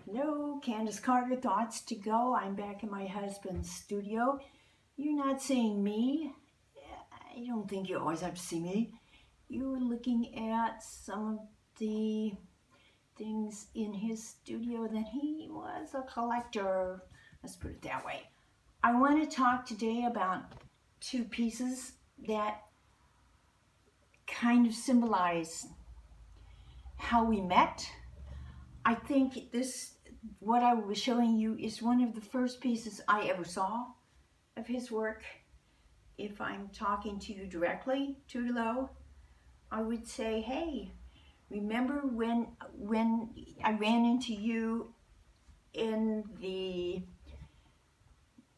Hello, Candace Carter Thoughts to go. I'm back in my husband's studio. You're not seeing me. I don't think you always have to see me. You were looking at some of the things in his studio that he was a collector. Let's put it that way. I want to talk today about two pieces that kind of symbolize how we met. I think what I was showing you is one of the first pieces I ever saw of his work. If I'm talking to you directly, Tudelo, I would say, hey, remember when I ran into you in the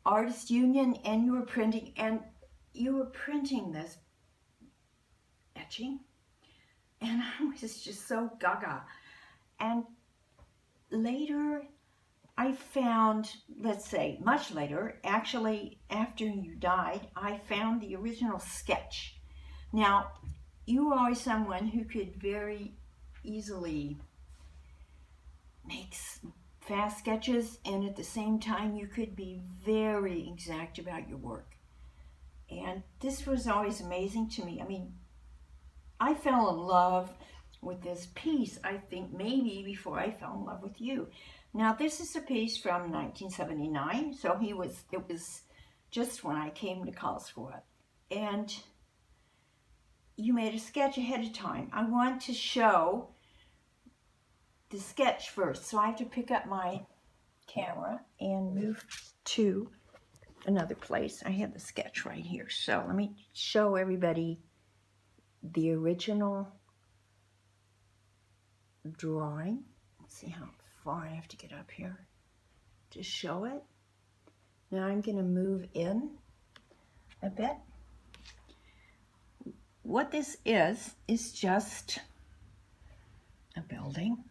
artist union and you were printing this etching, and I was just so gaga. And later I found, let's say much later, actually after you died, I found the original sketch. Now, you were always someone who could very easily make fast sketches, and at the same time you could be very exact about your work. And this was always amazing to me. I mean, I fell in love with this piece, I think maybe before I fell in love with you. Now, this is a piece from 1979, so it was just when I came to college school. And you made a sketch ahead of time. I want to show the sketch first, so I have to pick up my camera and move to another place. I have the sketch right here, so let me show everybody the original drawing. Let's see how far I have to get up here to show it. Now I'm going to move in a bit. What this is just a building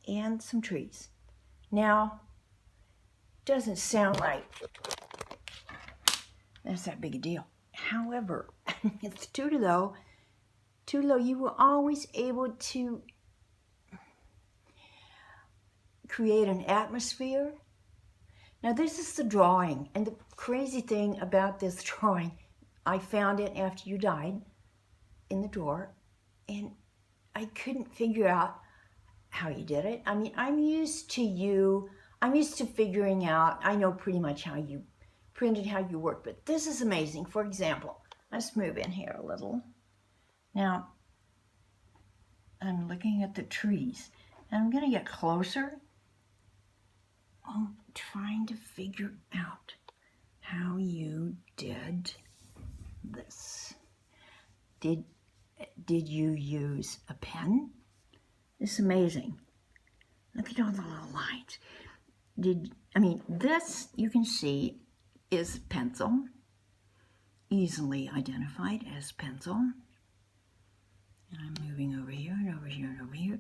and some trees. Now, doesn't sound like that's that big a deal. However, it's Tudelo, you were always able to create an atmosphere. Now, this is the drawing, and the crazy thing about this drawing, I found it after you died in the drawer, and I couldn't figure out how you did it. I mean, I'm used to figuring out, I know pretty much how you printed, how you work, but this is amazing. For example, let's move in here a little. Now, I'm looking at the trees, and I'm going to get closer. I'm trying to figure out how you did this. Did you use a pen? It's amazing. Look at all the little lines. This, you can see, is pencil, easily identified as pencil. And I'm moving over here and over here and over here.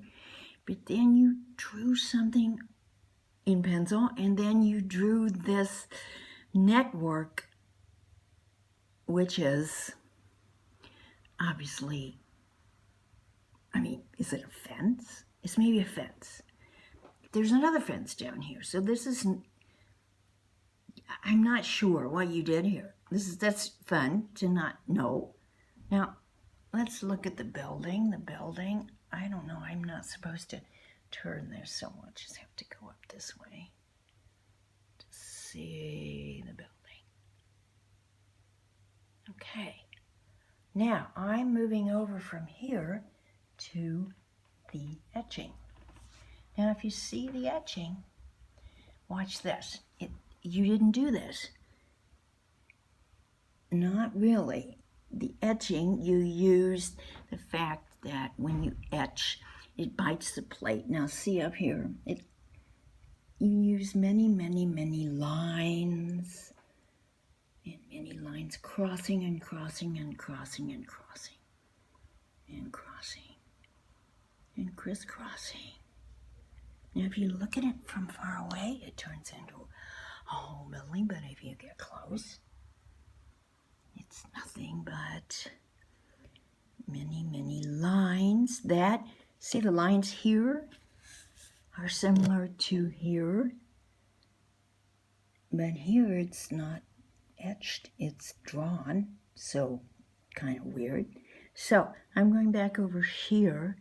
But then you drew something in pencil, and then you drew this network, which is obviously, is it a fence? It's maybe a fence. There's another fence down here. So this is, I'm not sure what you did here. That's fun to not know. Now, let's look at the building. I don't know, I'm not supposed to turn this so much. Just have to go up this way to see the building. Okay. Now, I'm moving over from here to the etching. Now, if you see the etching, watch this. You didn't do this. Not really. The etching, you used the fact that when you etch, it bites the plate. Now, see up here, you use many, many, many lines, and many lines crossing and crossing and crossing and crossing and crossing and crisscrossing. Now, if you look at it from far away, it turns into a whole building, but if you get close, it's nothing but many, many lines that, see the lines here? are similar to here, but here it's not etched, it's drawn, so kind of weird. So I'm going back over here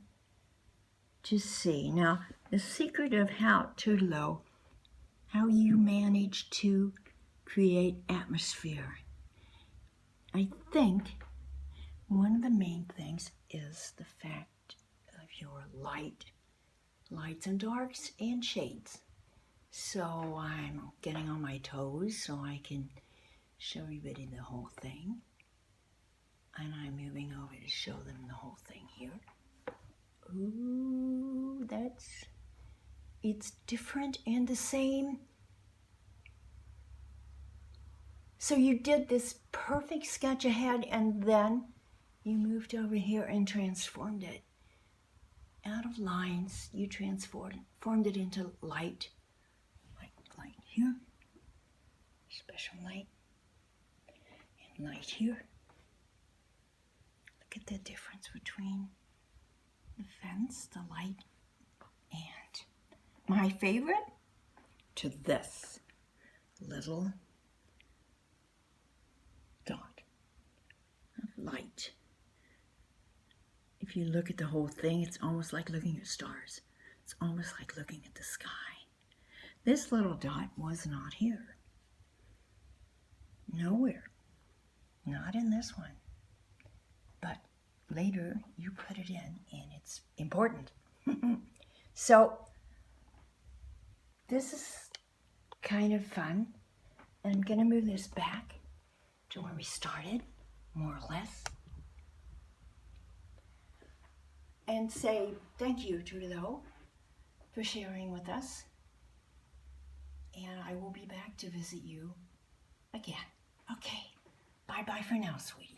to see. Now, the secret of how you manage to create atmosphere. I think one of the main things is the fact of your lights and darks and shades. So I'm getting on my toes so I can show everybody the whole thing. And I'm moving over to show them the whole thing here. Ooh, it's different and the same. So you did this perfect sketch ahead and then you moved over here and transformed it. Out of lines, you formed it into light. Light here, special light, and light here. Look at the difference between the fence, the light, and my favorite to this little dot of light. If you look at the whole thing, it's almost like looking at stars. It's almost like looking at the sky. This little dot was not here. Nowhere. Not in this one. But later you put it in and it's important. So this is kind of fun. And I'm going to move this back to where we started, more or less. And say thank you, Trudeau, for sharing with us. And I will be back to visit you again. Okay, bye-bye for now, sweetie.